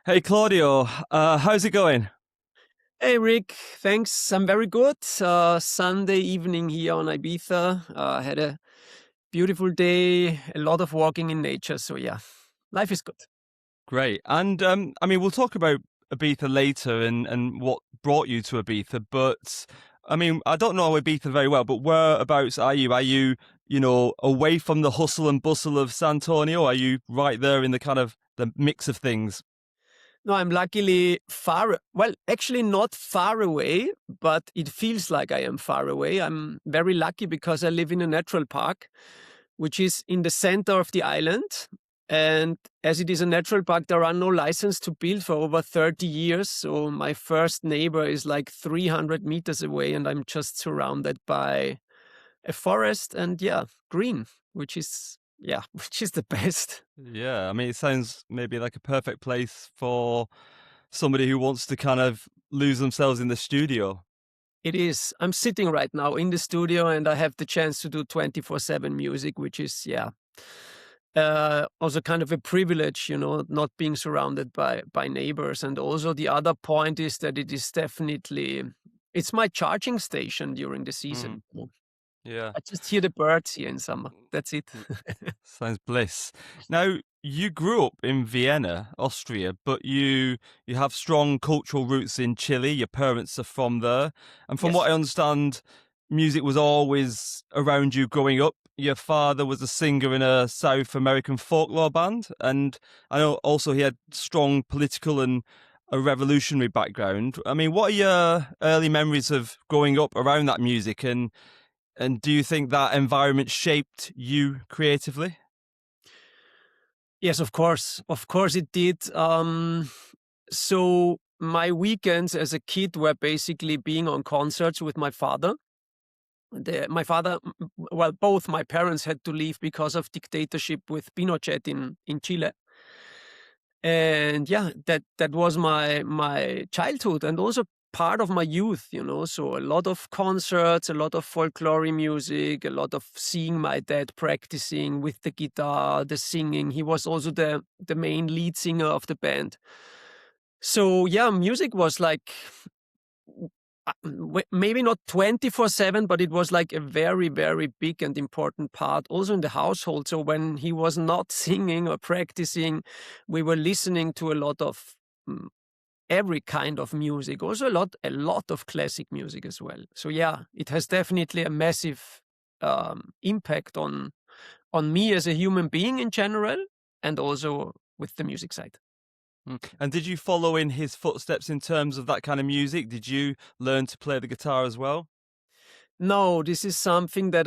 Hey Claudio, how's it going? Hey Rick, thanks. I'm very good. Sunday evening here on Ibiza. Had a beautiful day, a lot of walking in nature. So yeah, life is good. Great. And I mean, we'll talk about Ibiza later and what brought you to Ibiza, but I mean, I don't know Ibiza very well, but whereabouts are you? Are you, away from the hustle and bustle of Santonio? Are you right there in the kind of the mix of things? No, I'm luckily far, well, actually not far away, but it feels like I am far away. I'm very lucky because I live in a natural park, which is in the center of the island. And as it is a natural park, there are no license to build for over 30 years. So my first neighbor is like 300 meters away, and I'm just surrounded by a forest and yeah, green, which is yeah, which is the best. Yeah, I mean, it sounds maybe like a perfect place for somebody who wants to kind of lose themselves in the studio. It is. I'm sitting right now in the studio and I have the chance to do 24/7 music, which is, yeah, also kind of a privilege, not being surrounded by neighbors. And also the other point is that it is definitely, it's my charging station during the Mm, season. yeah. I just hear the birds here in summer. That's it. Sounds bliss. Now, you grew up in Vienna, Austria, but you have strong cultural roots in Chile. Your parents are from there. And from what Yes. I understand, music was always around you growing up. Your father was a singer in a South American folklore band, and I know also he had strong political and a revolutionary background. I mean, what are your early memories of growing up around that music, and do you think that environment shaped you creatively? Yes, of course. Of course it did. So my weekends as a kid were basically being on concerts with my father. My father, well, both my parents had to leave because of dictatorship with Pinochet in Chile. And yeah, that was my childhood and also part of my youth, So a lot of concerts, a lot of folklore music, a lot of seeing my dad practicing with the guitar, the singing. He was also the main lead singer of the band. So yeah, music was like maybe not 24/7, but it was like a very, very big and important part also in the household. So when he was not singing or practicing, we were listening to a lot of mm, every kind of music, also a lot of classic music as well. So yeah, it has definitely a massive impact on me as a human being in general, and also with the music side. And did you follow in his footsteps in terms of that kind of music? Did you learn to play the guitar as well? No, this is something that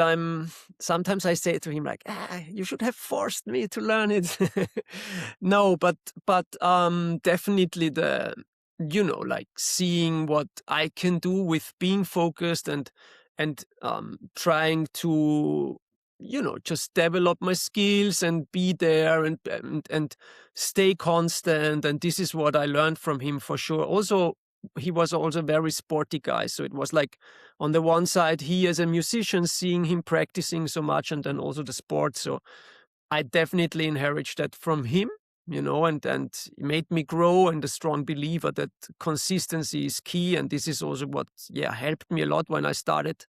sometimes I say to him like, you should have forced me to learn it. No, but definitely like seeing what I can do with being focused and trying to, just develop my skills and be there and stay constant. And this is what I learned from him for sure. Also, he was also a very sporty guy. So it was like on the one side, he as a musician, seeing him practicing so much, and then also the sport. So I definitely inherited that from him, and it made me grow and a strong believer that consistency is key. And this is also what, yeah, helped me a lot when I started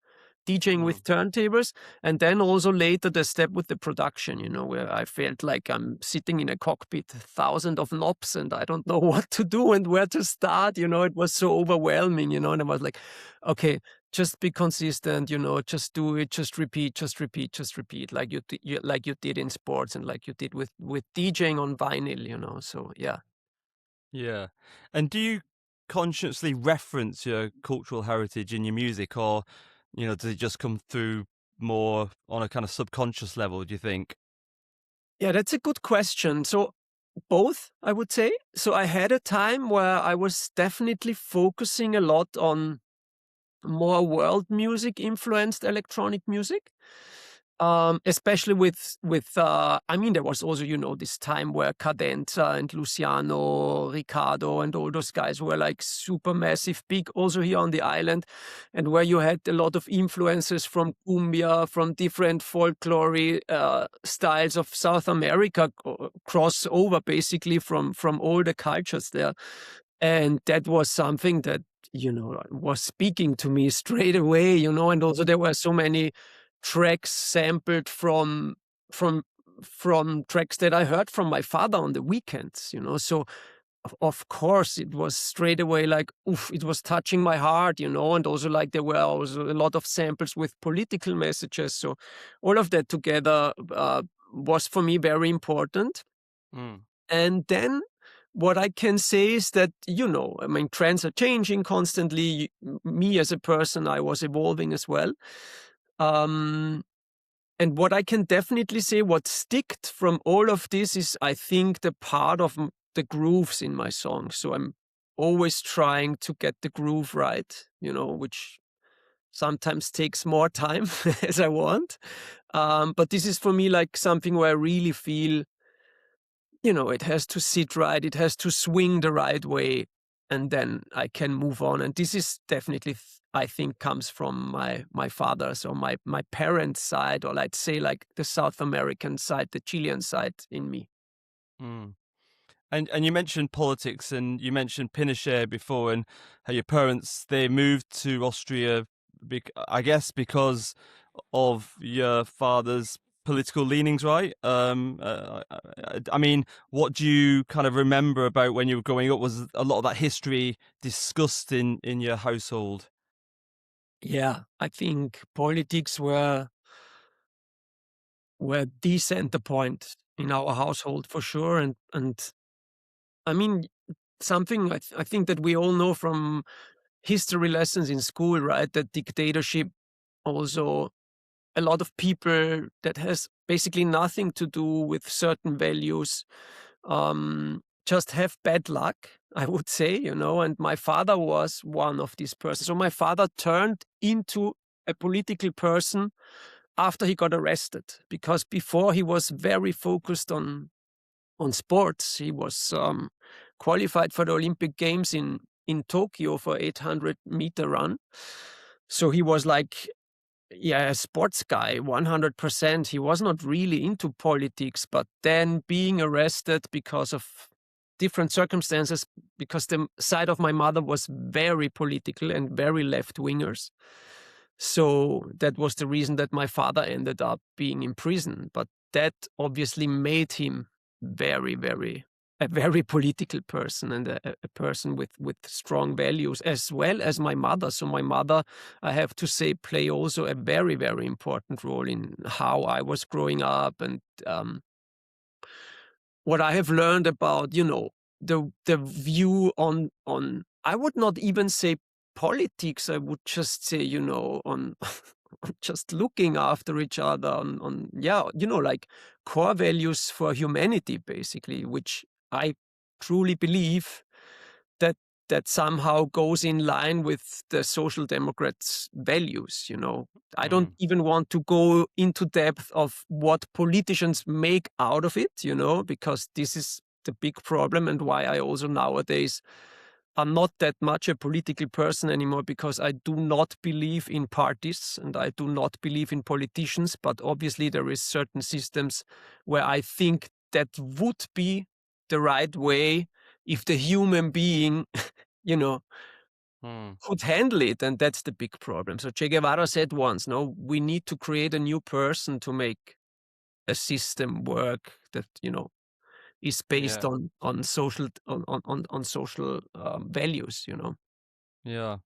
DJing Mm. with turntables. And then also later the step with the production, where I felt like I'm sitting in a cockpit, thousand of knobs, and I don't know what to do and where to start. It was so overwhelming, and I was like, okay, just be consistent, just do it, just repeat, just repeat, just repeat, like like you did in sports and like you did with DJing on vinyl, So yeah. Yeah. And do you consciously reference your cultural heritage in your music, or, does it just come through more on a kind of subconscious level, do you think? Yeah, that's a good question. So both, I would say. So I had a time where I was definitely focusing a lot on more world music influenced electronic music. Especially with I mean, there was also, this time where Cadenza and Luciano, Riccardo, and all those guys were like super massive, big, also here on the island, and where you had a lot of influences from cumbia, from different folklore styles of South America, cross over basically from all the cultures there, and that was something that was speaking to me straight away, and also there were so many tracks sampled from from tracks that I heard from my father on the weekends, So of course it was straight away like, oof, it was touching my heart, and also like there were also a lot of samples with political messages. So all of that together was for me very important. Mm. And then what I can say is that, I mean, trends are changing constantly. Me as a person, I was evolving as well. Um, and what I can definitely say, what sticked from all of this is, I think, the part of the grooves in my songs. So I'm always trying to get the groove right, which sometimes takes more time as I want. But this is for me like something where I really feel, it has to sit right, it has to swing the right way, and then I can move on. And this is definitely, I think, comes from my father's or my parents' side, or let's say like the South American side, the Chilean side in me. Mm. And you mentioned politics, and you mentioned Pinochet before, and how your parents, they moved to Austria, I guess because of your father's political leanings, right? I mean, what do you kind of remember about when you were growing up? Was a lot of that history discussed in your household? Yeah, I think politics were the center point in our household for sure. And I mean, something I think that we all know from history lessons in school, right? That dictatorship also, a lot of people that has basically nothing to do with certain values just have bad luck, I would say, and my father was one of these persons. So my father turned into a political person after he got arrested, because before he was very focused on sports. He was qualified for the Olympic Games in Tokyo for 800-meter run. So he was like, yeah, a sports guy, 100%. He was not really into politics, but then being arrested because of different circumstances, because the side of my mother was very political and very left-wingers. So that was the reason that my father ended up being in prison. But that obviously made him a very political person, and a person with strong values, as well as my mother. So my mother, I have to say, play also a very, very important role in how I was growing up, and what I have learned about, the view on I would not even say politics. I would just say, on just looking after each other, on yeah, like core values for humanity, basically, which I truly believe that that somehow goes in line with the Social Democrats' values. I don't Mm. even want to go into depth of what politicians make out of it, because this is the big problem, and why I also nowadays am not that much a political person anymore, because I do not believe in parties and I do not believe in politicians. But obviously there is certain systems where I think that would be the right way if the human being you know, Mm. could handle it. And that's the big problem. So Che Guevara said once, no, we need to create a new person to make a system work that, is based Yeah. on social on social values. Yeah.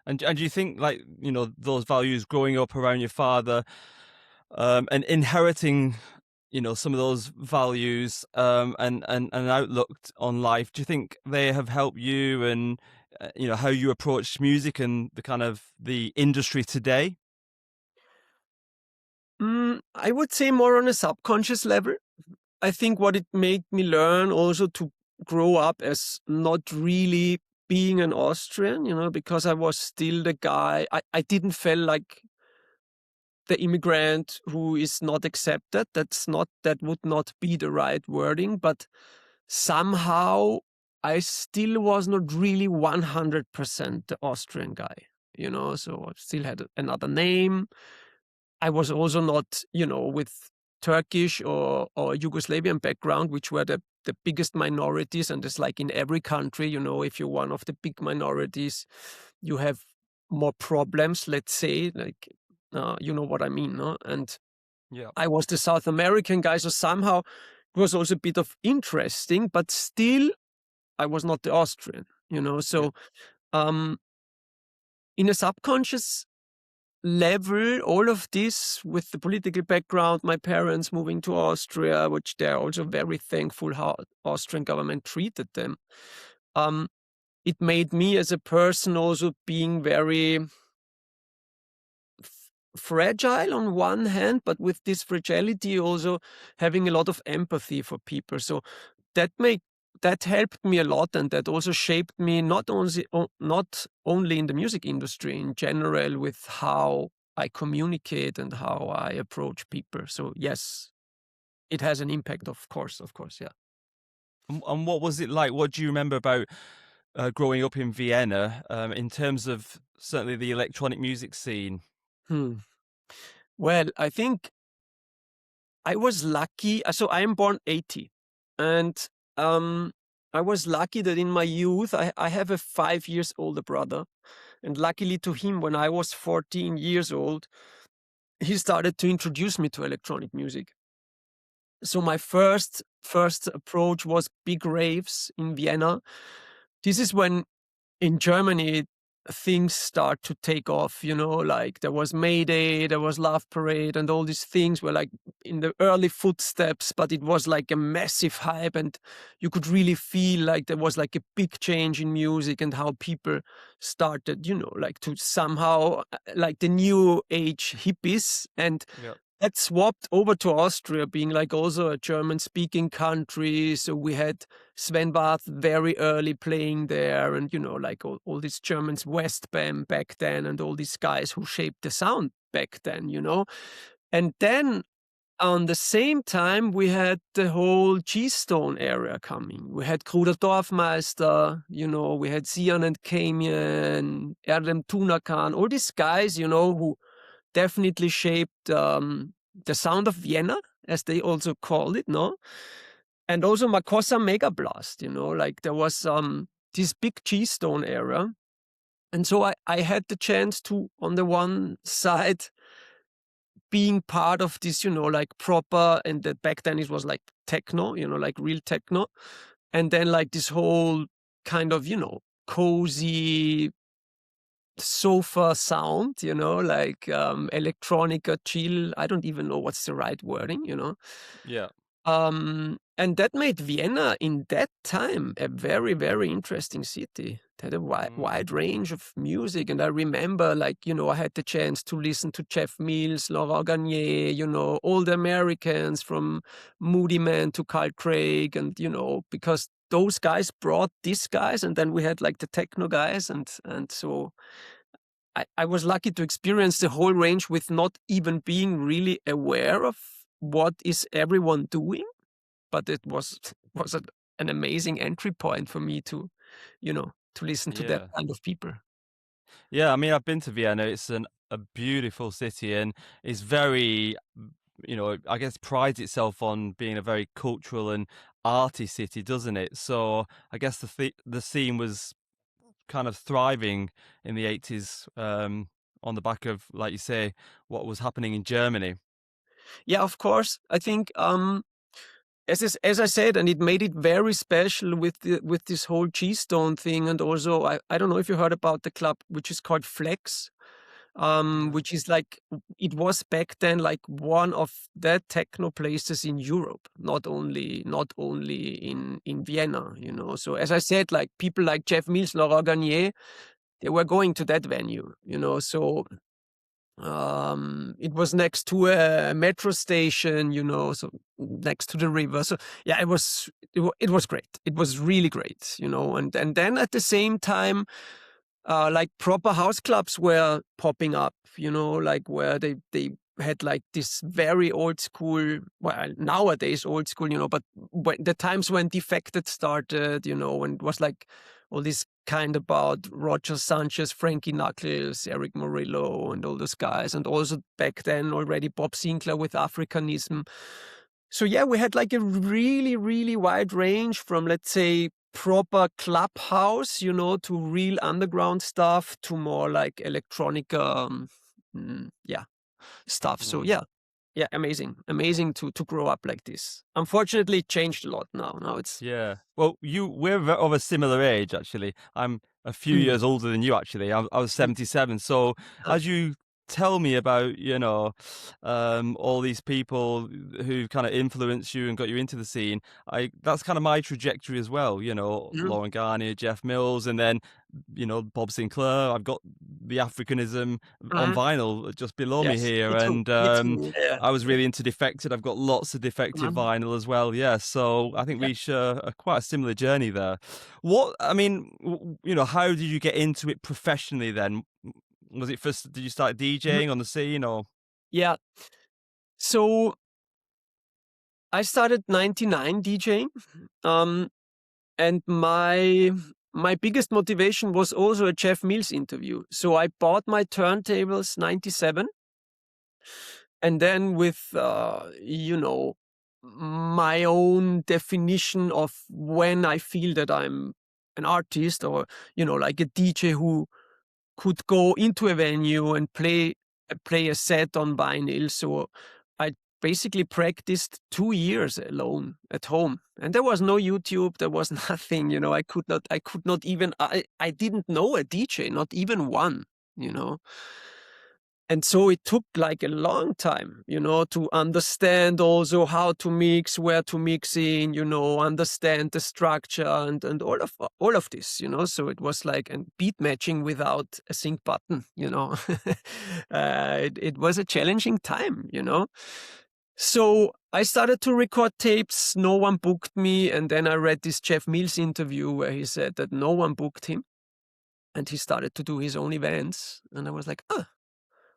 And do you think, like, those values growing up around your father, and inheriting, some of those values, and outlook on life, do you think they have helped you, and how you approach music and the kind of the industry today? I would say more on a subconscious level. I think what it made me learn also to grow up as not really being an Austrian, because I was still the guy. I didn't feel like the immigrant who is not accepted. That would not be the right wording, but somehow I still was not really 100% the Austrian guy, so I still had another name. I was also not, with Turkish or Yugoslavian background, which were the biggest minorities. And it's like in every country, if you're one of the big minorities, you have more problems, let's say, like, you know what I mean, no? And Yeah. I was the South American guy, so somehow it was also a bit of interesting, but still I was not the Austrian, So in a subconscious level, all of this with the political background, my parents moving to Austria, which they're also very thankful how Austrian government treated them. It made me as a person also being very fragile on one hand, but with this fragility also having a lot of empathy for people. So that helped me a lot, and that also shaped me not only in the music industry in general, with how I communicate and how I approach people. So yes, it has an impact, of course, yeah. And what was it like? What do you remember about growing up in Vienna in terms of certainly the electronic music scene? Well, I think I was lucky. So I am born 80, and I was lucky that in my youth I have a 5 years older brother, and luckily to him, when I was 14 years old, he started to introduce me to electronic music. So my first approach was big raves in Vienna. This is when in Germany things start to take off, like there was May Day, there was Love Parade, and all these things were like in the early footsteps, but it was like a massive hype, and you could really feel like there was like a big change in music and how people started, like to somehow like the new age hippies. And Yeah. that swapped over to Austria, being like also a German-speaking country. So we had Sven Bath very early playing there, and like all these Germans, Westbam back then, and all these guys who shaped the sound back then, And then on the same time, we had the whole G-Stone area coming. We had Kruder Dorfmeister, we had Sian and Kamian, Erdem Tunakan, all these guys, who definitely shaped the sound of Vienna, as they also call it, no? And also Makossa Mega Blast, like there was this big G-Stone era. And so I had the chance to, on the one side, being part of this, like proper, and back then it was like techno, like real techno. And then like this whole kind of, cozy sofa sound, like electronica chill. I don't even know what's the right wording, Yeah. And that made Vienna in that time a very, very interesting city. It had a wide range of music. And I remember, like, I had the chance to listen to Jeff Mills, Laurent Garnier, all the Americans from Moody Man to Carl Craig. And, because those guys brought these guys, and then we had like the techno guys. And so I was lucky to experience the whole range with not even being really aware of what is everyone doing. But it was an amazing entry point for me to, to listen to that Yeah. kind of people. Yeah, I mean, I've been to Vienna. It's a beautiful city, and it's very, I guess prides itself on being a very cultural and arty city, doesn't it? So I guess the scene was kind of thriving in the 80s on the back of, like you say, what was happening in Germany. Yeah, of course. I think as I said, and it made it very special with this whole G-Stone thing. And also, I don't know if you heard about the club, which is called Flex, which is like, it was back then like one of the techno places in Europe, not only in Vienna, So as I said, like people like Jeff Mills, Laurent Garnier, they were going to that venue, So it was next to a metro station, so next to the river. So yeah, it was great. It was really great, And then at the same time, like proper house clubs were popping up, like where they had like this very old school, well, nowadays old school, but when the times when Defected started, and it was like all this kind about Roger Sanchez, Frankie Knuckles, Eric Murillo, and all those guys, and also back then already Bob Sinclair with Africanism. So yeah, we had like a really, really wide range from, let's say, proper clubhouse, to real underground stuff, to more like electronic, stuff. So Mm. yeah, amazing to grow up like this. Unfortunately, it changed a lot now. Now it's Yeah. Well, we're of a similar age, actually. I'm a few mm, years older than you, actually. I was mm, 77. So uh, as you tell me about, all these people who kind of influenced you and got you into the scene, that's kind of my trajectory as well. mm, Lauren Garnier, Jeff Mills, and then, Bob Sinclair. I've got the Africanism on mhm. vinyl just below me Yes, here. me too. And Me too. Yeah, I was yeah. really into Defected. I've got lots of Defected Mhm. vinyl as well. Yeah, so I think Yeah. we share quite a similar journey there. How did you get into it professionally then? Was it first, did you start Mhm. DJing on the scene or? Yeah. So I started 99 DJing. Um, and my biggest motivation was also a Jeff Mills interview. So I bought my turntables 97, and then with my own definition of when I feel that I'm an artist, or like a DJ who could go into a venue and play a set on vinyl. So I basically practiced 2 years alone at home, and there was no YouTube, there was nothing. I could not even, I didn't know a DJ, not even one. you know and so it took like a long time, to understand also how to mix, where to mix in, understand the structure, and all of this. So it was like a beat matching without a sync button. It was a challenging time. So I started to record tapes. No one booked me, and then I read this Jeff Mills interview where he said that no one booked him, and he started to do his own events, and I was like,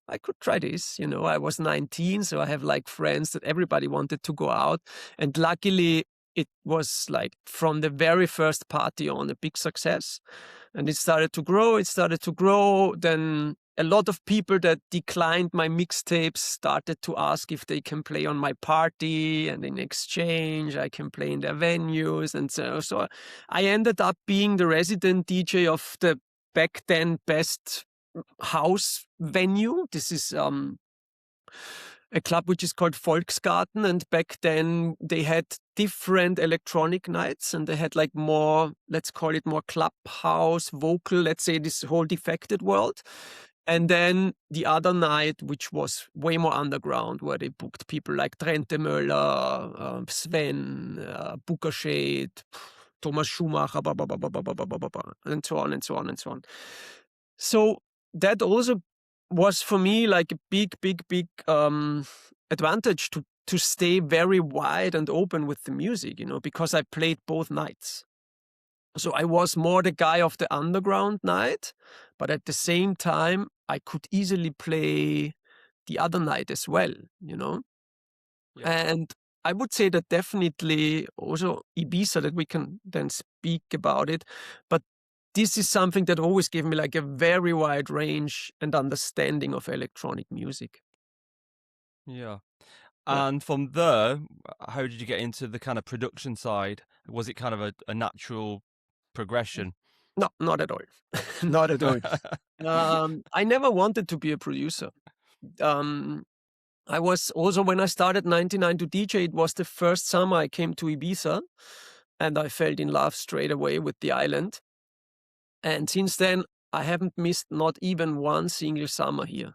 I could try this. I was 19, so I have like friends that everybody wanted to go out. And luckily, it was like from the very first party on a big success. And it started to grow. It started to grow. Then a lot of people that declined my mixtapes started to ask if they can play on my party. And in exchange, I can play in their venues. And so I ended up being the resident DJ of the back then best house venue. This is a club which is called Volksgarten, and back then they had different electronic nights, and they had like more, let's call it more clubhouse, vocal, let's say this whole Defected world. And then the other night, which was way more underground, where they booked people like Trente Möller, Sven, Booker Shade, Thomas Schumacher, and so on and so on and so on. So that also was for me like a big advantage to stay very wide and open with the music, because I played both nights. So I was more the guy of the underground night, but at the same time I could easily play the other night as well. Yeah. And I would say that definitely also Ibiza, that we can then speak about it, but this is something that always gave me like a very wide range and understanding of electronic music. Yeah. Yeah. And from there, how did you get into the kind of production side? Was it kind of a natural progression? No, not at all. Not at all. I never wanted to be a producer. Um, I was also, when I started 99 to DJ, it was the first summer I came to Ibiza, and I fell in love straight away with the island. And since then, I haven't missed not even one single summer here.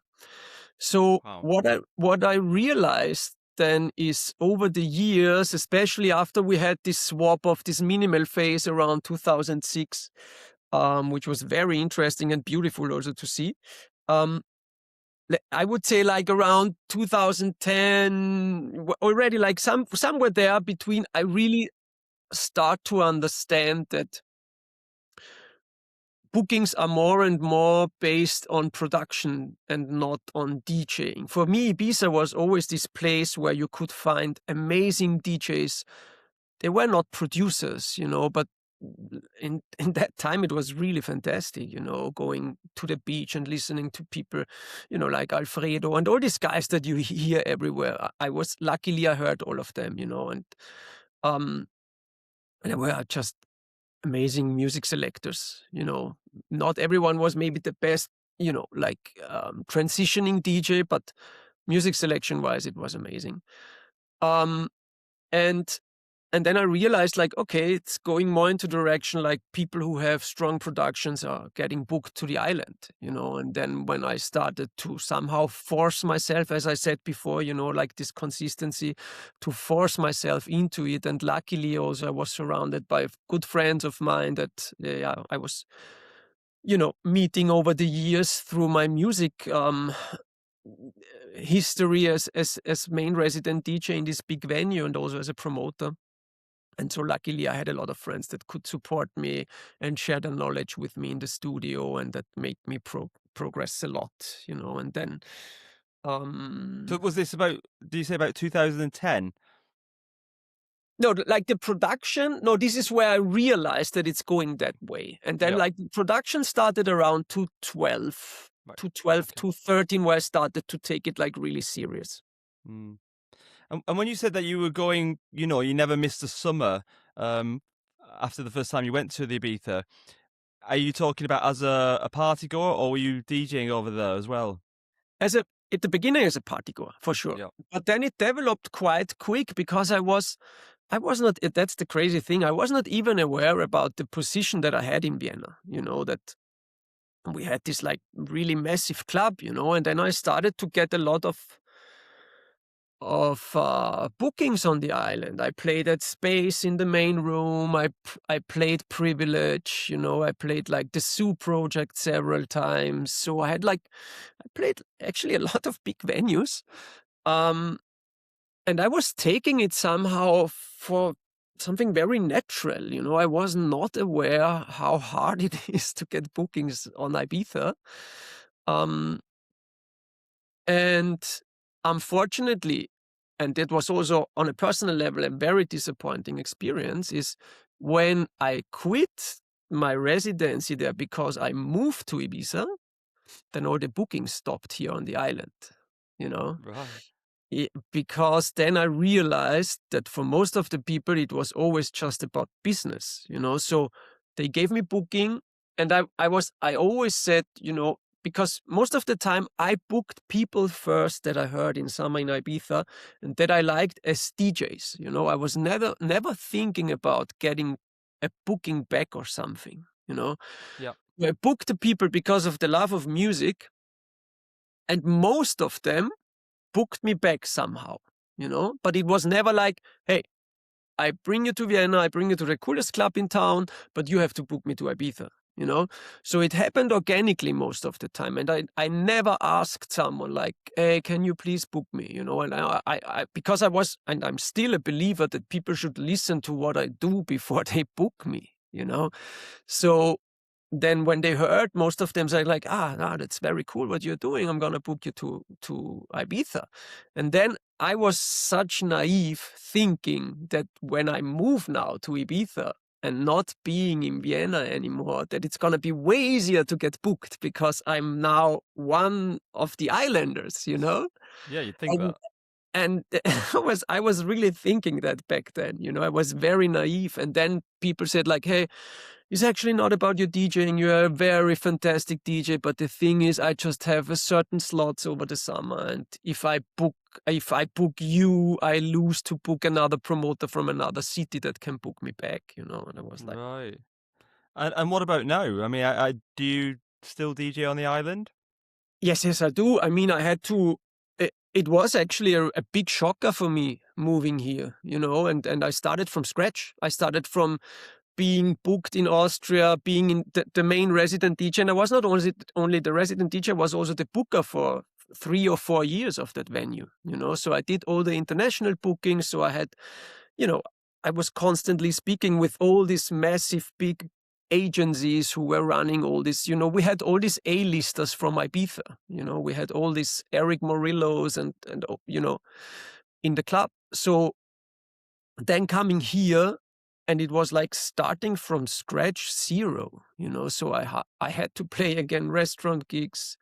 So Wow. what I realized then is, over the years, especially after we had this swap of this minimal phase around 2006, which was very interesting and beautiful also to see. Um, I would say like around 2010, already like somewhere there between, I really start to understand that bookings are more and more based on production and not on DJing. For me, Ibiza was always this place where you could find amazing DJs. They were not producers, but in that time it was really fantastic, going to the beach and listening to people, like Alfredo and all these guys that you hear everywhere. Luckily I heard all of them, and they were just amazing music selectors. Not everyone was maybe the best, transitioning DJ, but music selection wise, it was amazing. Um, and and then I realized, like, okay, it's going more into direction like people who have strong productions are getting booked to the island, and then when I started to somehow force myself, as I said before, like this consistency, to force myself into it. And luckily also I was surrounded by good friends of mine that I was, meeting over the years through my music history as main resident DJ in this big venue and also as a promoter. And so luckily I had a lot of friends that could support me and share their knowledge with me in the studio, and that made me progress a lot, and then... So was this about, do you say about 2010? No, like the production, no, this is where I realized that it's going that way. And then like the production started around 2012, Right. 2013, where I started to take it like really serious. Mm. And when you said that you were going, you never missed a summer after the first time you went to the Ibiza, are you talking about as a party goer, or were you DJing over there as well? At the beginning as a party goer, for sure. Yeah. But then it developed quite quick because I was not, that's the crazy thing, I was not even aware about the position that I had in Vienna, that we had this like really massive club, and then I started to get a lot of bookings on the island. I played at Space in the main room. I played Privilege. I played like the Zoo Project several times. So I played actually a lot of big venues, and I was taking it somehow for something very natural. I was not aware how hard it is to get bookings on Ibiza. And unfortunately, and that was also on a personal level a very disappointing experience, is when I quit my residency there because I moved to Ibiza, then all the bookings stopped here on the island, Right. because then I realized that for most of the people, it was always just about business, so they gave me booking, and I always said, because most of the time I booked people first that I heard in summer in Ibiza and that I liked as DJs. I was never thinking about getting a booking back or something. Yeah. I booked the people because of the love of music, and most of them booked me back somehow. But it was never like, hey, I bring you to Vienna, I bring you to the coolest club in town, but you have to book me to Ibiza. So it happened organically most of the time, and I never asked someone like, hey, can you please book me, and I because I was, and I'm still a believer that people should listen to what I do before they book me, so then when they heard, most of them say like, no, that's very cool what you're doing, I'm gonna book you to Ibiza. And then I was such naive thinking that when I move now to Ibiza and not being in Vienna anymore, that it's going to be way easier to get booked because I'm now one of the islanders, Yeah, you'd think that. And I was really thinking that back then, I was very naive. And then people said like, hey, it's actually not about your DJing. You're a very fantastic DJ, but the thing is, I just have a certain slots over the summer, and if I book you, I lose to book another promoter from another city that can book me back. And I was like, right. And what about now? I mean, I do you still DJ on the island? Yes, I do. I mean, I had to. It was actually a big shocker for me moving here, and I started from scratch. I started from being booked in Austria, being in the main resident DJ. And I was not only the resident DJ, I was also the booker for 3 or 4 years of that venue, So I did all the international bookings. So I had, I was constantly speaking with all these massive, big agencies who were running all this. We had all these A-listers from Ibiza. We had all these Eric Morillos and in the club. So then coming here, and it was like starting from scratch, zero. So I had to play again restaurant gigs,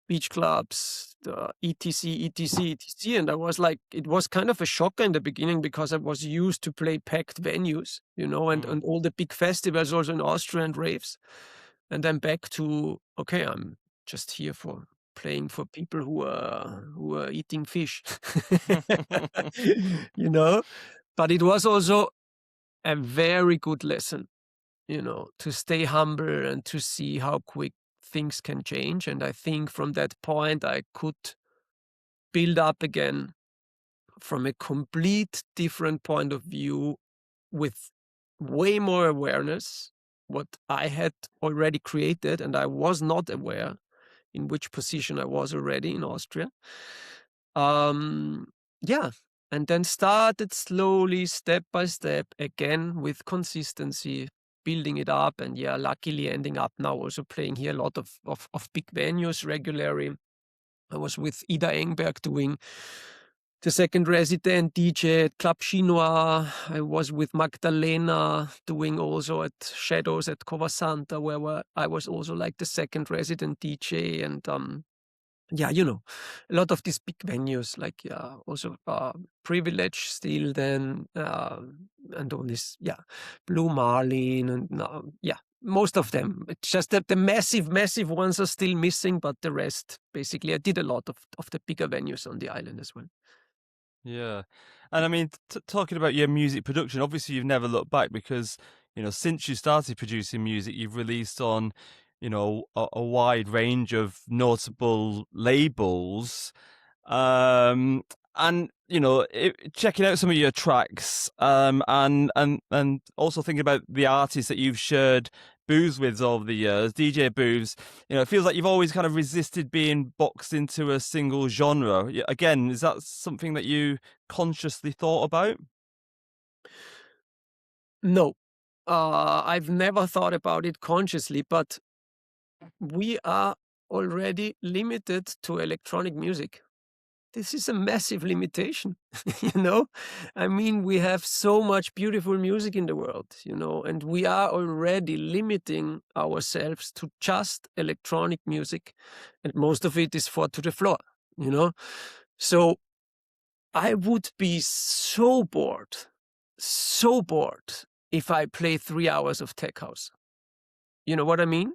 beach clubs, the etc, etc, etc. And I was like, it was kind of a shocker in the beginning because I was used to play packed venues, and all the big festivals also in Austria and raves. And then back to, okay, I'm just here for playing for people who are eating fish. you know? But it was also a very good lesson, to stay humble and to see how quick things can change. And I think from that point, I could build up again from a complete different point of view with way more awareness, what I had already created, and I was not aware in which position I was already in Austria. Yeah. And then started slowly, step by step, again with consistency, building it up. And yeah, luckily ending up now also playing here a lot of big venues regularly. I was with Ida Engberg doing the second resident DJ at Club Chinois. I was with Magdalena doing also at Shadows at Cova Santa, where I was also like the second resident DJ. And yeah, a lot of these big venues, like also Privilege still then, and all this, Blue Marlin, and most of them. It's just that the massive ones are still missing, but the rest, basically, I did a lot of the bigger venues on the island as well. Yeah. And I mean, talking about your music production, obviously you've never looked back because, since you started producing music, you've released on, a wide range of notable labels. And, checking out some of your tracks, and also thinking about the artists that you've shared booths with over the years, DJ booths, it feels like you've always kind of resisted being boxed into a single genre. Again, is that something that you consciously thought about? No, I've never thought about it consciously, but we are already limited to electronic music. This is a massive limitation, I mean, we have so much beautiful music in the world, and we are already limiting ourselves to just electronic music, and most of it is 4 to the floor, So I would be so bored if I play 3 hours of tech house. You know what I mean?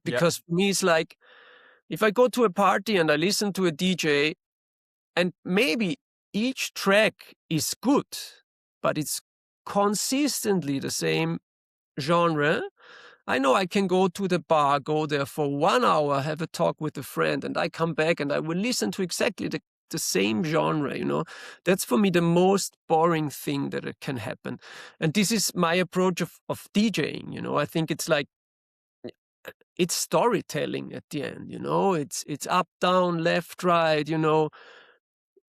Because for me, it's like, if I go to a party and I listen to a DJ, and maybe each track is good, but it's consistently the same genre, I know I can go to the bar, go there for 1 hour, have a talk with a friend, and I come back and I will listen to exactly the same genre, That's for me the most boring thing that can happen. And this is my approach of DJing, I think it's like, it's storytelling at the end, it's up, down, left, right,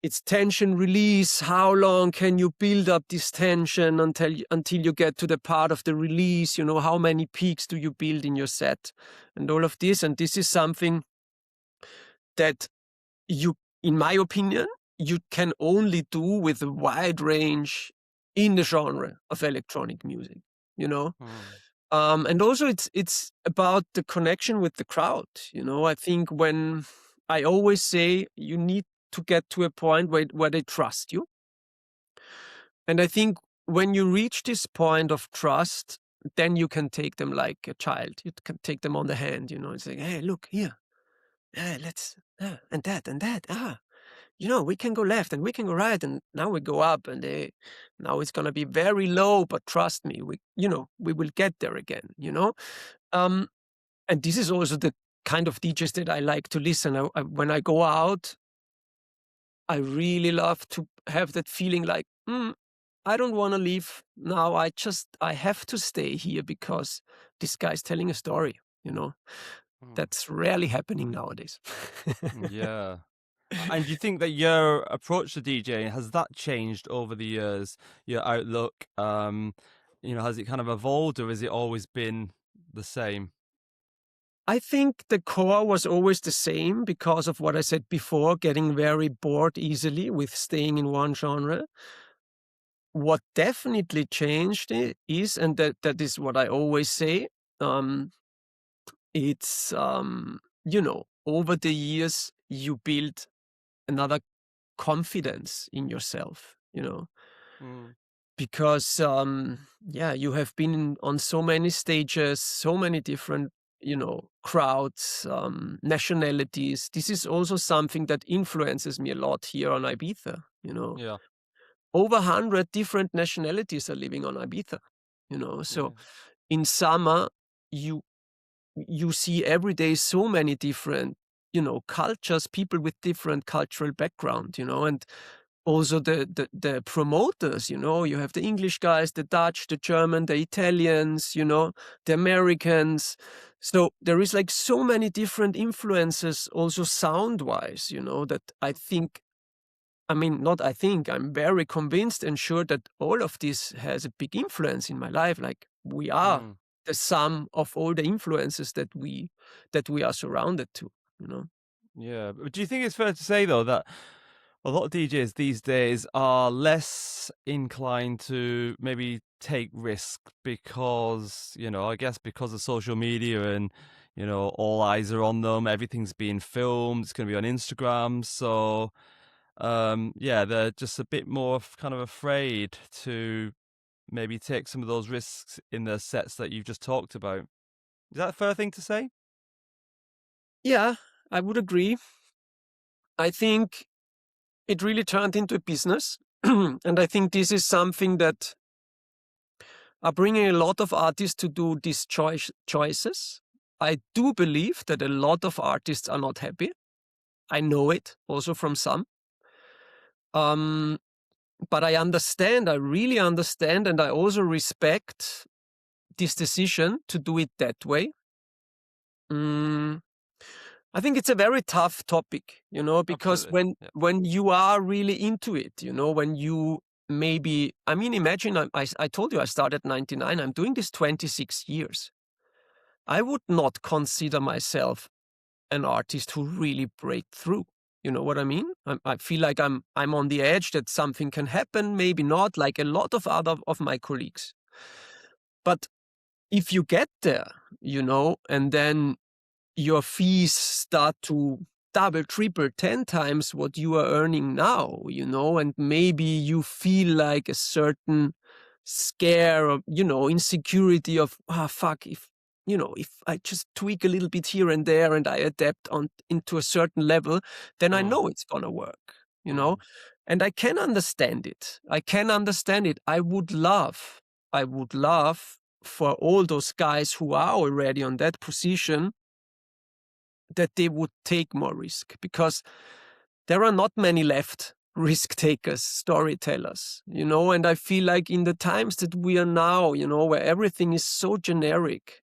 it's tension release. How long can you build up this tension until you get to the part of the release? How many peaks do you build in your set and all of this? And this is something that you, in my opinion, you can only do with a wide range in the genre of electronic music, and also it's about the connection with the crowd. I think when I always say you need to get to a point where they trust you. And I think when you reach this point of trust, then you can take them like a child. You can take them on the hand, and say, hey, look here. Let's, and that. We can go left and we can go right. And now we go up and now it's going to be very low, but trust me, we will get there again, And this is also the kind of DJs that I like to listen. When I go out, I really love to have that feeling like, I don't want to leave now. I have to stay here because this guy's telling a story, That's rarely happening nowadays. Yeah. And do you think that your approach to DJing, has that changed over the years? Your outlook, has it kind of evolved, or has it always been the same? I think the core was always the same because of what I said before, getting very bored easily with staying in one genre. What definitely changed is, and that is what I always say, um, it's, over the years, you build another confidence in yourself, Mm, because, you have been on so many stages, so many different, crowds, nationalities. This is also something that influences me a lot here on Ibiza. yeah, Over 100 different nationalities are living on Ibiza. yeah. So in summer, you you see every day so many different, cultures, people with different cultural background, and also the promoters, you have the English guys, the Dutch, the German, the Italians, the Americans. So there is like so many different influences also sound wise, that I think, I mean, not I think, I'm very convinced and sure that all of this has a big influence in my life. Like we are Mm. the sum of all the influences that we are surrounded to. Yeah, but do you think it's fair to say though that a lot of DJs these days are less inclined to maybe take risk because, I guess because of social media and, all eyes are on them, everything's being filmed, it's going to be on Instagram. So, yeah, they're just a bit more kind of afraid to maybe take some of those risks in the sets that you've just talked about. Is that a fair thing to say? Yeah, I would agree. I think it really turned into a business. And I think this is something that are bringing a lot of artists to do these choices. I do believe that a lot of artists are not happy. I know it also from some. Um, but I really understand, and I also respect this decision to do it that way. Mm, I think it's a very tough topic, because Absolutely. when Yeah. when you are really into it, when you maybe, I mean, imagine I told you I started 99. I'm doing this 26 years. I would not consider myself an artist who really break through. You know what I mean? I feel like I'm on the edge that something can happen, maybe not, like a lot of other of my colleagues. But if you get there, and then your fees start to double, triple, 10 times what you are earning now, and maybe you feel like a certain scare or, insecurity of, fuck, if I just tweak a little bit here and there and I adapt on into a certain level, then I Mm, know it's gonna work, you know? mm, And I can understand it. I can understand it. I would love for all those guys who are already on that position that they would take more risk, because there are not many left risk takers, storytellers, and I feel like in the times that we are now, where everything is so generic,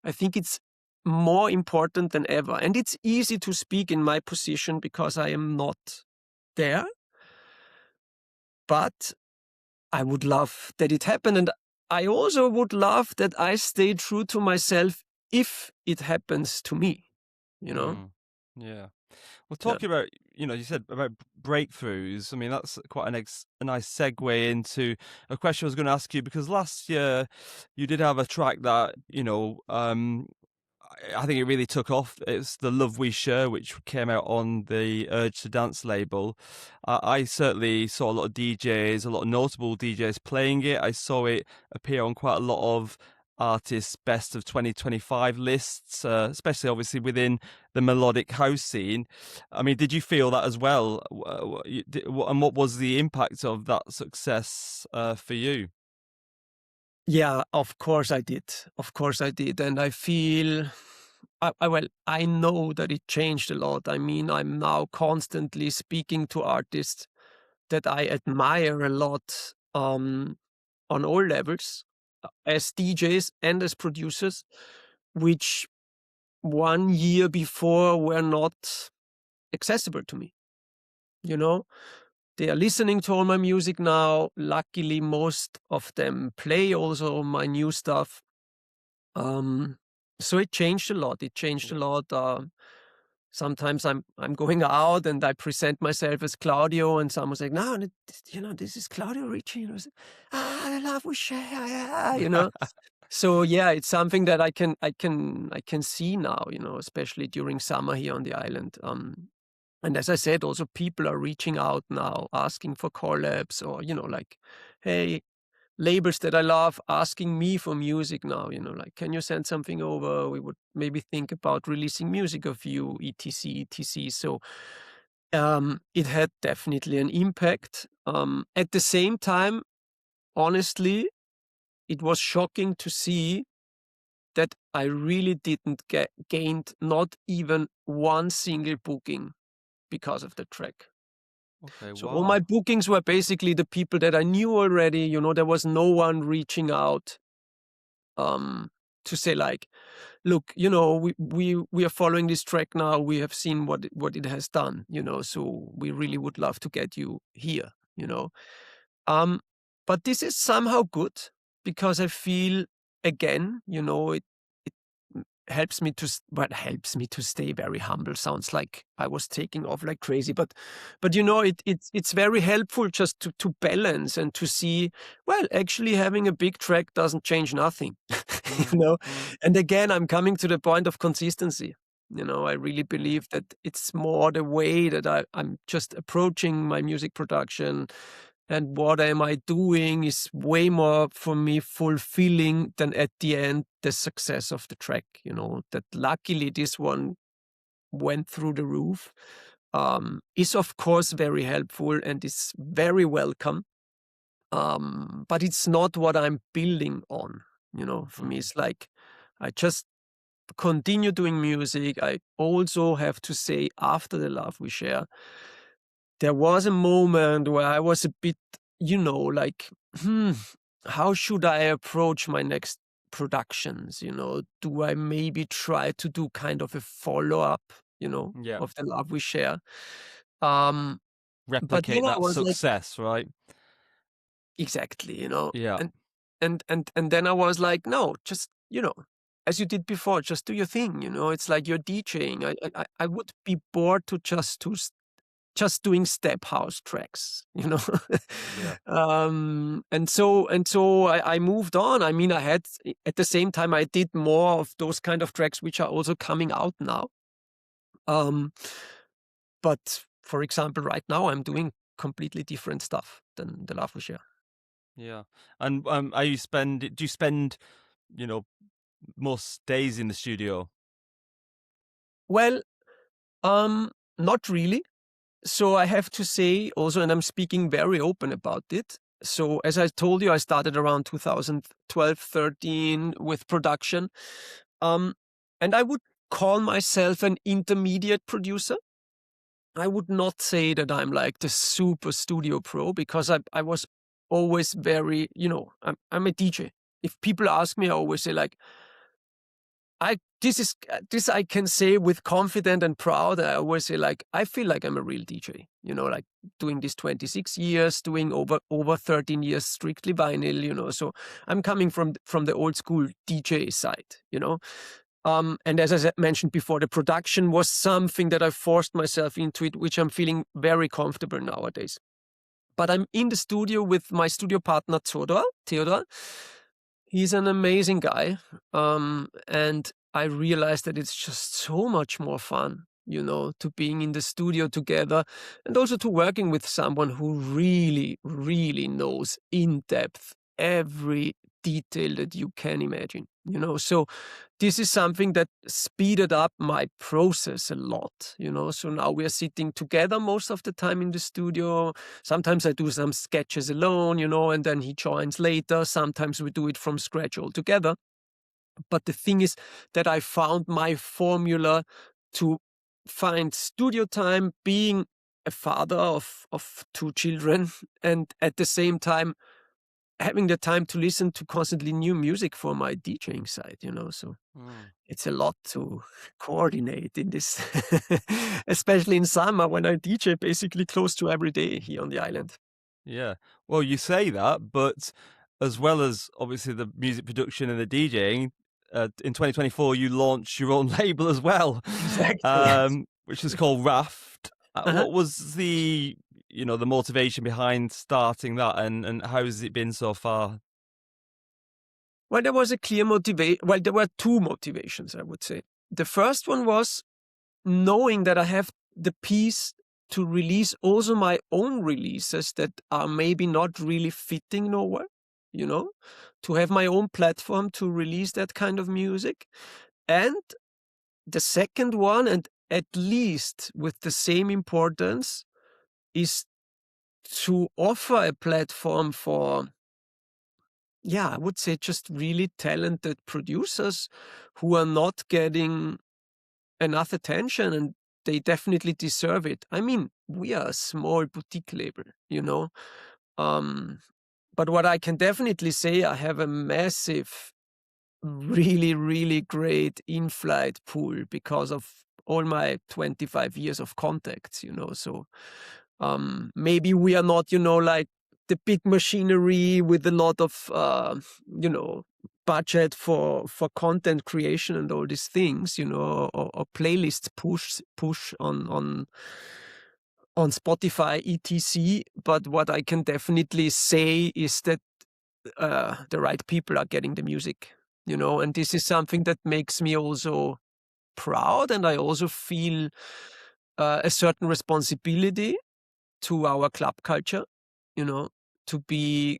I think it's more important than ever. And it's easy to speak in my position because I am not there, but I would love that it happened. And I also would love that I stay true to myself if it happens to me, you know? mm. Yeah. Well, Yeah. talking about, you said about breakthroughs. I mean, that's quite a nice segue into a question I was going to ask you because last year you did have a track that, I think it really took off. It's The Love We Share, which came out on the Urge to Dance label. I certainly saw a lot of DJs, a lot of notable DJs playing it. I saw it appear on quite a lot of artists' best of 2025 lists, especially obviously within the melodic house scene. I mean, did you feel that as well? And what was the impact of that success for you? Yeah, of course I did. Of course I did. And I feel, I know that it changed a lot. I mean, I'm now constantly speaking to artists that I admire a lot, on all levels, as DJs and as producers, which 1 year before were not accessible to me. You know, they are listening to all my music now. Luckily, most of them play also my new stuff. So it changed a lot. It changed a Yeah. lot. Sometimes I'm going out and I present myself as Claudio, and someone's like, "No, this is Claudio Ricci." I was like, the love we share, So yeah, it's something that I can see now, especially during summer here on the island. And as I said, also people are reaching out now, asking for collabs, or like, hey, labels that I love asking me for music now, like, can you send something over? We would maybe think about releasing music of you, etc, etc. So it had definitely an impact. At the same time, honestly, it was shocking to see that I really didn't get gained not even one single booking because of the track. Okay. So all my Wow. bookings were basically the people that I knew already. There was no one reaching out um, to say like, look, we are following this track now. We have seen what it has done. So we really would love to get you here. You know, um, but this is somehow good because I feel again, it helps me to helps me to stay very humble. Sounds like I was taking off like crazy, but it's very helpful just to balance and to see, well, actually having a big track doesn't change nothing. you Mm, know mm, and again, I'm coming to the point of consistency. I really believe that it's more the way that I'm just approaching my music production, and what am I doing is way more for me fulfilling than at the end the success of the track. That luckily this one went through the roof, is of course very helpful and is very welcome. But it's not what I'm building on. For me, mm. it's like I just continue doing music. I also have to say, after the love we share, there was a moment where I was a bit, like, how should I approach my next productions? Do I maybe try to do kind of a follow up, Yeah. of the love we share? Um, but then Replicate I that was like, success, right? exactly, Yeah. and and then I was like, no, just as you did before, just do your thing. It's like you're DJing. I would be bored to just doing step house tracks, Yeah. and so I moved on. I mean, I had, at the same time, I did more of those kind of tracks which are also coming out now. Um, but for example, right now I'm doing completely different stuff than the Love We Share. Yeah. And do you spend, you know, most days in the studio? Well, not really. So I have to say also, and I'm speaking very open about it. So as I told you, I started around 2012, 13 with production. Um, and I would call myself an intermediate producer. I would not say that I'm like the super studio pro, because I was always very, I'm a DJ. If people ask me, I always say like, this I can say with confident and proud. I always say like, I feel like I'm a real DJ. Like doing this 26 years, doing over 13 years strictly vinyl. So I'm coming from the old school DJ side. And as mentioned before, the production was something that I forced myself into it, which I'm feeling very comfortable nowadays. But I'm in the studio with my studio partner Theodor. He's an amazing guy. And I realized that it's just so much more fun, to being in the studio together, and also to working with someone who really, really knows in depth every detail that you can imagine. So this is something that speeded up my process a lot. So now we are sitting together most of the time in the studio. Sometimes I do some sketches alone, and then he joins later. Sometimes we do it from scratch altogether. But the thing is that I found my formula to find studio time, being a father of two children, and at the same time having the time to listen to constantly new music for my DJing side. So Mm. it's a lot to coordinate in this, especially in summer when I DJ basically close to every day here on the island. Yeah. Well, you say that, but as well as obviously the music production and the DJing, in 2024 you launched your own label as well, Exactly. which is called Raft. Uh-huh. What was the the motivation behind starting that, and how has it been so far? Well, there was a clear motivation. Well, there were two motivations, I would say. The first one was knowing that I have the piece to release also my own releases that are maybe not really fitting nowhere, to have my own platform to release that kind of music. And the second one, and at least with the same importance, is to offer a platform for, I would say just really talented producers who are not getting enough attention, and they definitely deserve it. I mean, we are a small boutique label, but what I can definitely say, I have a massive, really, really great in-flight pool because of all my 25 years of contacts, so maybe we are not, like the big machinery with a lot of, budget for content creation and all these things, or playlist push on Spotify, etc. But what I can definitely say is that the right people are getting the music, and this is something that makes me also proud, and I also feel a certain responsibility to our club culture, to be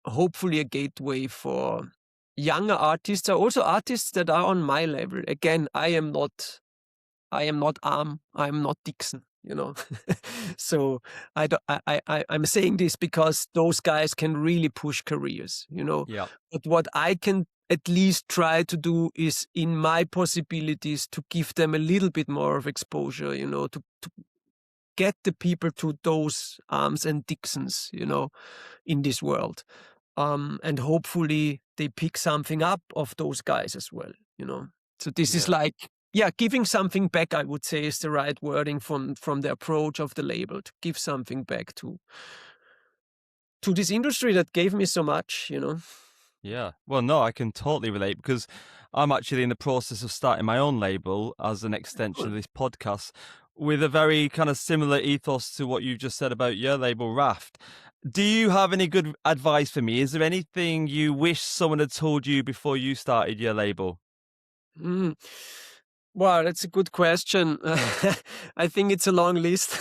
hopefully a gateway for younger artists, or also artists that are on my level. Again, I am not Arm, I'm not Dixon, So I'm saying this because those guys can really push careers, Yeah, But what I can at least try to do is, in my possibilities, to give them a little bit more of exposure, to get the people to those Arms and Dixons, in this world. And hopefully they pick something up of those guys as well, So this is yeah. like, giving something back, I would say, is the right wording from the approach of the label, to give something back to this industry that gave me so much, Yeah. Well, no, I can totally relate because I'm actually in the process of starting my own label as an extension Cool. of this podcast with a very kind of similar ethos to what you just said about your label, Raft. Do you have any good advice for me? Is there anything you wish someone had told you before you started your label? Mm. Wow, that's a good question. I think it's a long list.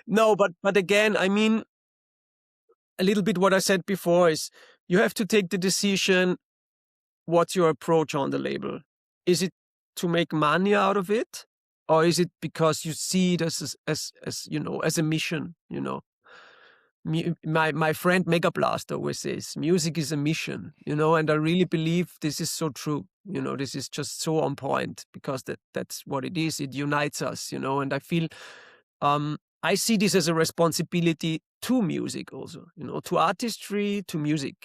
No, but again, I mean, a little bit what I said before is, you have to take the decision. What's your approach on the label? Is it to make money out of it, or is it because you see it as as a mission? My friend Mega Blast always says, music is a mission, and I really believe this is so true. This is just so on point, because that's what it is. It unites us, and I feel I see this as a responsibility to music also, to artistry, to music,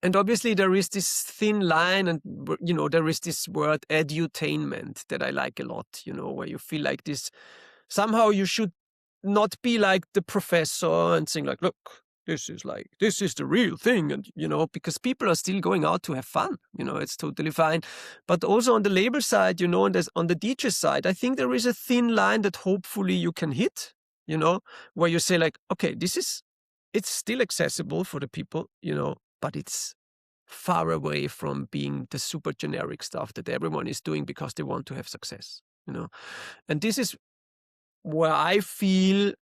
And obviously there is this thin line, and there is this word edutainment that I like a lot, where you feel like this, somehow you should not be like the professor and saying like, look, this is the real thing. And, because people are still going out to have fun, it's totally fine. But also on the label side, and on the DJ side, I think there is a thin line that hopefully you can hit, where you say like, okay, it's still accessible for the people, but it's far away from being the super generic stuff that everyone is doing because they want to have success, And this is where I feel,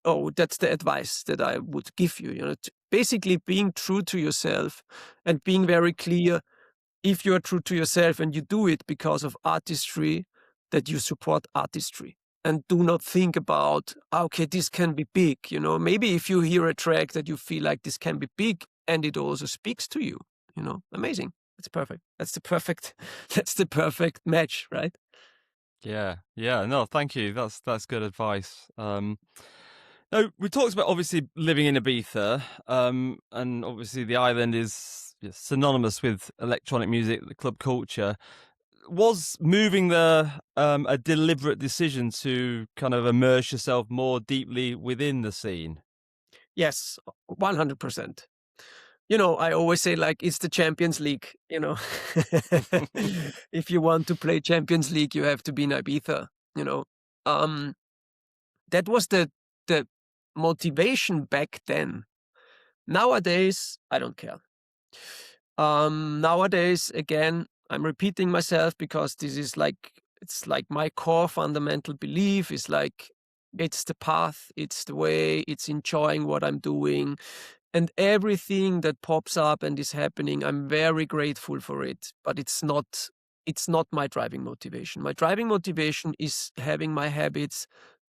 that's the advice that I would give you, basically being true to yourself and being very clear. If you are true to yourself and you do it because of artistry, that you support artistry. And do not think about, okay, this can be big. Maybe if you hear a track that you feel like this can be big and it also speaks to you, amazing. That's perfect. That's the perfect match, right? Yeah, yeah. No, thank you. That's good advice. Now we talked about obviously living in Ibiza, and obviously the island is synonymous with electronic music, the club culture. Was moving there a deliberate decision to kind of immerse yourself more deeply within the scene? Yes, 100%. I always say, like, it's the Champions League, you know. If you want to play Champions League, you have to be in Ibiza, you know. Um, that was the motivation back then. Nowadays, I don't care. Nowadays, again, I'm repeating myself because this is like, it's like my core fundamental belief is like, it's the path, it's the way, it's enjoying what I'm doing. And everything that pops up and is happening, I'm very grateful for it. But it's not my driving motivation. My driving motivation is having my habits,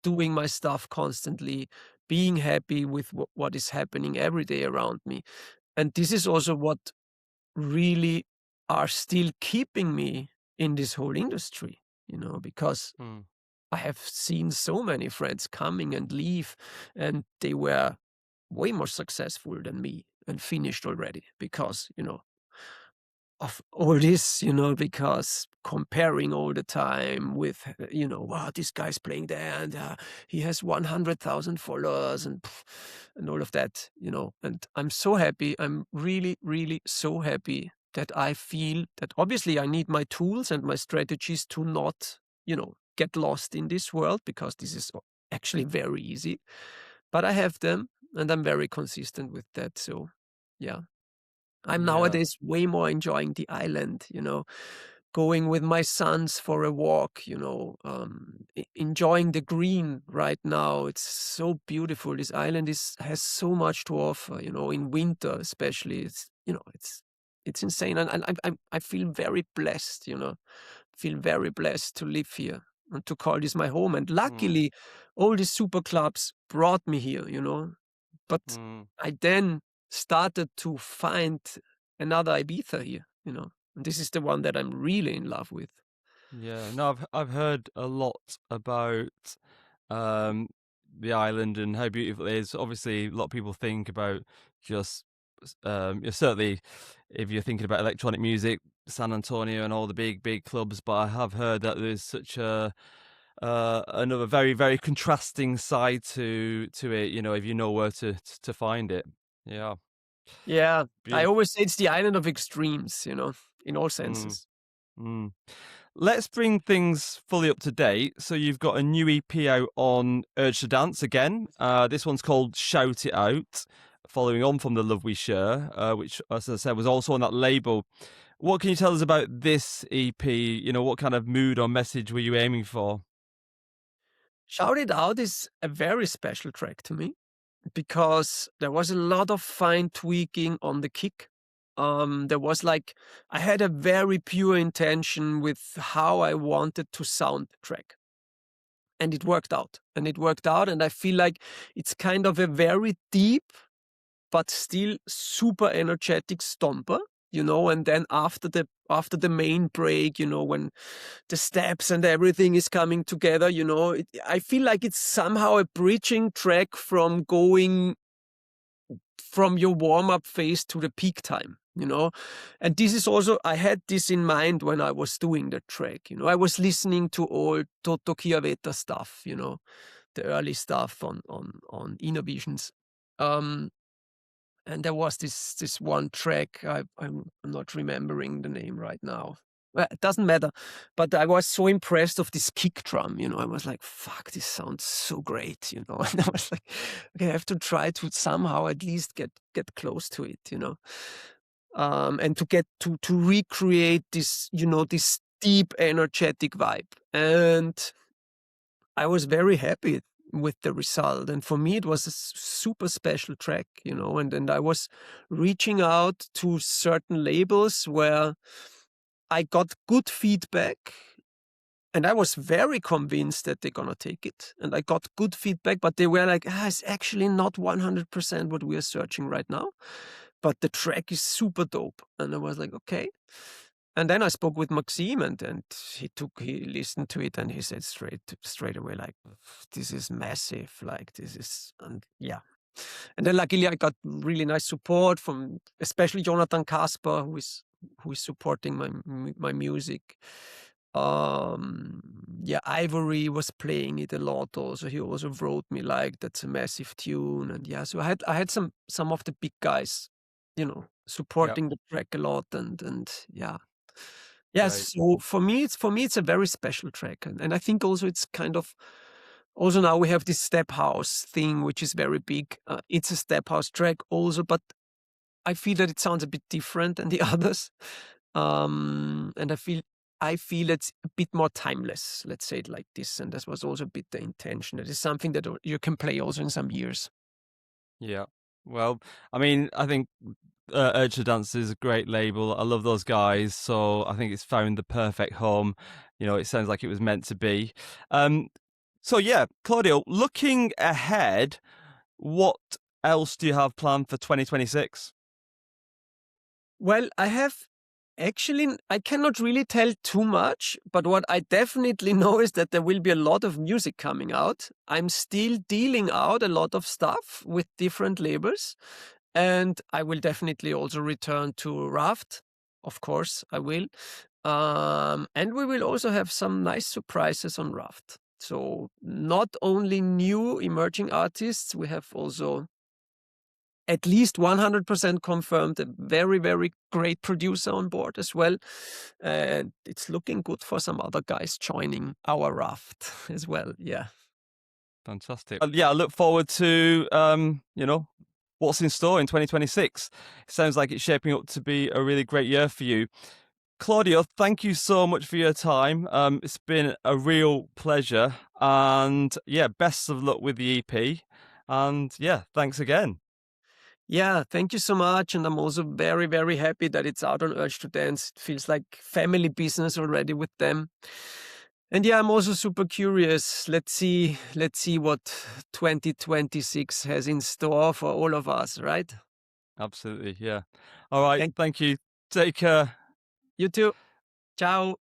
doing my stuff constantly, being happy with what is happening every day around me. And this is also what really are still keeping me in this whole industry, because Mm, I have seen so many friends coming and leave, and they were way more successful than me and finished already because, of all this, because comparing all the time with, wow, this guy's playing there and he has 100,000 followers and all of that, and I'm so happy. I'm really, really so happy that I feel that obviously I need my tools and my strategies to not, get lost in this world because this is actually very easy, but I have them and I'm very consistent with that. So, yeah. I'm yeah. nowadays way more enjoying the island, going with my sons for a walk, enjoying the green right now. It's so beautiful. This island has so much to offer, in winter especially. It's insane, and I feel very blessed, feel very blessed to live here and to call this my home. And Mm, luckily, all these super clubs brought me here, but mm. I then started to find another Ibiza here, And this is the one that I'm really in love with. Yeah, no, I've heard a lot about um the island and how beautiful it is. Obviously, a lot of people think about just certainly if you're thinking about electronic music, San Antonio and all the big clubs. But I have heard that there's such a another very very contrasting side to it. If you know where to find it. Yeah, Yeah, I beautiful. always say it's the island of extremes, in all Mm, senses. mm. Let's bring things fully up to date. So you've got a new EP out on Urge to Dance again. This one's called Shout It Out, following on from The Love We Share, which, as I said, was also on that label. What can you tell us about this EP? What kind of mood or message were you aiming for? Shout It Out is a very special track to me because there was a lot of fine tweaking on the kick. There was like, I had a very pure intention with how I wanted to sound the track. And it worked out. And it worked out. And I feel like it's kind of a very deep, but still super energetic stomper, and then after the main break, when the steps and everything is coming together, I feel like it's somehow a bridging track from going from your warm-up phase to the peak time, and this is also, I had this in mind when I was doing the track. I was listening to old Toto Chiavetta stuff, the early stuff on Innovisions. um and there was this one track, I'm not remembering the name right now. Well, it doesn't matter. But I was so impressed of this kick drum, I was like, fuck, this sounds so great, And I was like, okay, I have to try to somehow at least get close to it, and to get to recreate this, this deep energetic vibe. And I was very happy with the result. And for me, it was a super special track, and I was reaching out to certain labels where I got good feedback. And I was very convinced that they're going to take it. And I got good feedback, but they were like, it's actually not 100% what we are searching right now. But the track is super dope. And I was like, okay. And then I spoke with Maxime, and he listened to it, and he said straight away, like, this is massive, like this is, and yeah. And then luckily I got really nice support from especially Jonathan Kasper, who is supporting my music. Yeah, Ivory was playing it a lot also. He also wrote me like, that's a massive tune. And yeah, so I had some of the big guys Yeah, supporting the track a lot, and yeah. great. Yes, so for me it's a very special track, and I think also it's kind of also now we have this step house thing, which is very big. It's a step house track also, but I feel that it sounds a bit different than the others. And I feel it's a bit more timeless, let's say it like this. And that was also a bit the intention. It is something that you can play also in some years. Yeah. Well, I mean, I think Urge to Dance is a great label. I love those guys, so I think it's found the perfect home. It sounds like it was meant to be. Um, so yeah, Claudio, looking ahead, what else do you have planned for 2026? Well, I cannot really tell too much, but what I definitely know is that there will be a lot of music coming out. I'm still dealing out a lot of stuff with different labels, and I will definitely also return to Raft. Of course, I will. And we will also have some nice surprises on Raft. So, not only new emerging artists, we have also at least 100% confirmed a very, very great producer on board as well. And it's looking good for some other guys joining our Raft as well. Yeah. Fantastic. Yeah, I look forward to what's in store in 2026. It sounds like it's shaping up to be a really great year for you. Claudio, thank you so much for your time. It's been a real pleasure. And yeah, best of luck with the EP. And yeah, thanks again. Yeah, thank you so much. And I'm also very, very happy that it's out on Urge to Dance. It feels like family business already with them. And yeah, I'm also super curious. Let's see what 2026 has in store for all of us, right? Absolutely. Yeah. All right. Thank Thank you. Take care. you too. Ciao.